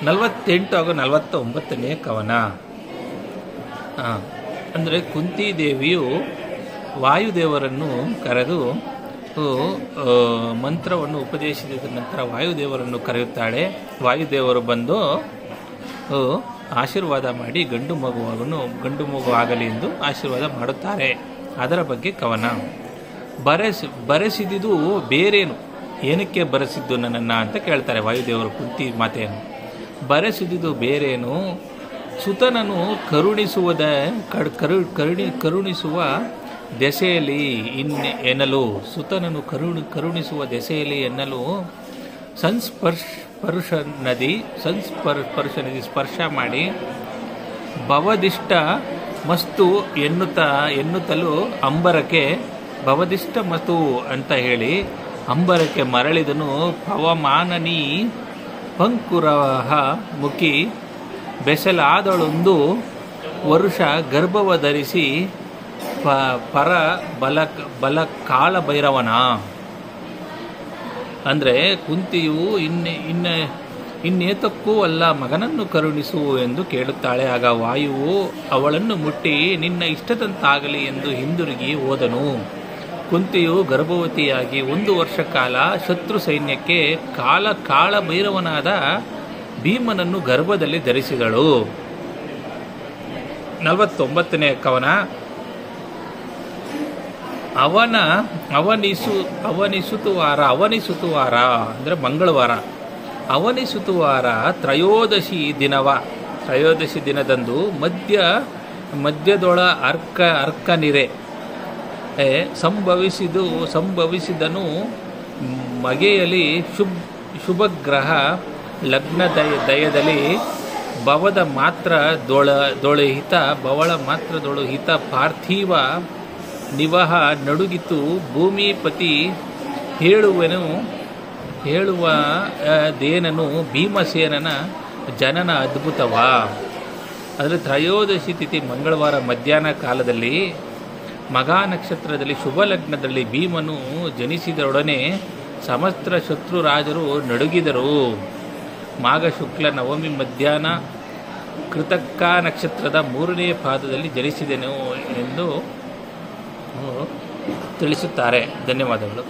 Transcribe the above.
48 ಹಾಗೂ 49ನೇ ಕವನ. ಅಂದರೆ ಕುಂತಿದೇವಿಯು ವಾಯುದೇವರನ್ನು ಕರೆದು ಮಂತ್ರವನ್ನು ಉಪದೇಶಿಸಿದ ನಂತರ ವಾಯುದೇವರನ್ನು ಕರೆಯುತ್ತಾಳೆ. ವಾಯುದೇವರು ಬಂದು ಆಶೀರ್ವಾದ ಮಾಡಿ ಗಂಡು ಮಗು ಆಗಲಿ ಎಂದು ಆಶೀರ್ವಾದ ಮಾಡುತ್ತಾರೆ. ಅದರ ಬಗ್ಗೆ ಕವನ. ಬರೆಸಿದುದು ಬೇರೇನು, ಏನಕ್ಕೆ ಬರೆಸಿದ್ದು ನನ್ನನ್ನು ಅಂತ ಕೇಳ್ತಾರೆ ವಾಯುದೇವರು ಕುಂತಿ ಮಾತೆಯನ್ನು. ಬರೆಸಿದುದು ಬೇರೇನು, ಸುತನನ್ನು ಕರುಣಿಸುವ ದೆಸೆಯಲ್ಲಿ ಎನ್ನಲು, ಸುತನನ್ನು ಕರುಣಿಸುವ ದೆಸೆಯಲ್ಲಿ ಎನ್ನಲು ಸ್ಪರ್ಶ ನದಿ ಸ್ಪರ್ಶ ಮಾಡಿ ಭವದಿಷ್ಟ ಮಸ್ತು ಎನ್ನುತ್ತಲೂ ಅಂಬರಕ್ಕೆ ಭವದಿಷ್ಟ ಮಸ್ತು ಅಂತ ಹೇಳಿ ಅಂಬರಕ್ಕೆ ಮರಳಿದನು. ಪವಮಾನನಿ ಪಂಕುರಹ ಮುಖಿ ಬೆಸಲಾದಳೊಂದು ವರುಷ ಗರ್ಭವ ಧರಿಸಿ ಪರ ಬಲ ಕಾಳಭೈರವನ. ಅಂದರೆ ಕುಂತಿಯು ಇನ್ನೇತಕ್ಕೂ ಅಲ್ಲ ಮಗನನ್ನು ಕರುಣಿಸು ಎಂದು ಕೇಳುತ್ತಾಳೆ. ಆಗ ವಾಯುವು ಅವಳನ್ನು ಮುಟ್ಟಿ ನಿನ್ನ ಇಷ್ಟದಂತಾಗಲಿ ಎಂದು ಹಿಂದಿರುಗಿ ಹೋದನು. ಕುಂತಿಯು ಗರ್ಭವತಿಯಾಗಿ 1 ವರ್ಷ ಕಾಲ ಶತ್ರು ಸೈನ್ಯಕ್ಕೆ ಕಾಳಭೈರವನಾದ ಭೀಮನನ್ನು ಗರ್ಭದಲ್ಲಿ ಧರಿಸಿದಳು. 49ನೇ ಕವನ. ಅವನಿಸುತ್ತುವಾರ ಅಂದರೆ ಮಂಗಳವಾರ. ಅವನಿಸುತ್ತುವಾರ ತ್ರಯೋದಶಿ ದಿನದಂದು ಮಧ್ಯದೊಳ ಅರ್ಕನಿರೆ ಸಂಭವಿಸಿದನು. ಮಗೆಯಲ್ಲಿ ಶುಭಗ್ರಹ ಲಗ್ನ ದಯದಲ್ಲಿ ಬವಳ ಮಾತ್ರದೊಳಹಿತ ಪಾರ್ಥಿವ ನಿವಹ ನಡುಗಿತು. ಭೂಮಿಪತಿ ಹೇಳುವದೇನನು ಭೀಮಸೇನನ ಜನನ ಅದ್ಭುತವಾ. ಅಂದರೆ ತ್ರಯೋದಶಿ ತಿಥಿ ಮಂಗಳವಾರ ಮಧ್ಯಾಹ್ನ ಕಾಲದಲ್ಲಿ ಮಗಾ ನಕ್ಷತ್ರದಲ್ಲಿ ಶುಭ ಲಗ್ನದಲ್ಲಿ ಭೀಮನು ಜನಿಸಿದೊಡನೆ ಸಮಸ್ತ ಶತ್ರು ರಾಜರು ನಡುಗಿದರು. ಮಾಘ ಶುಕ್ಲ ನವಮಿ ಮಧ್ಯಾಹ್ನ ಕೃತಕ್ಕ ನಕ್ಷತ್ರದ 3ನೇ ಪಾದದಲ್ಲಿ ಜನಿಸಿದೆನು ಎಂದು ತಿಳಿಸುತ್ತಾರೆ. ಧನ್ಯವಾದಗಳು.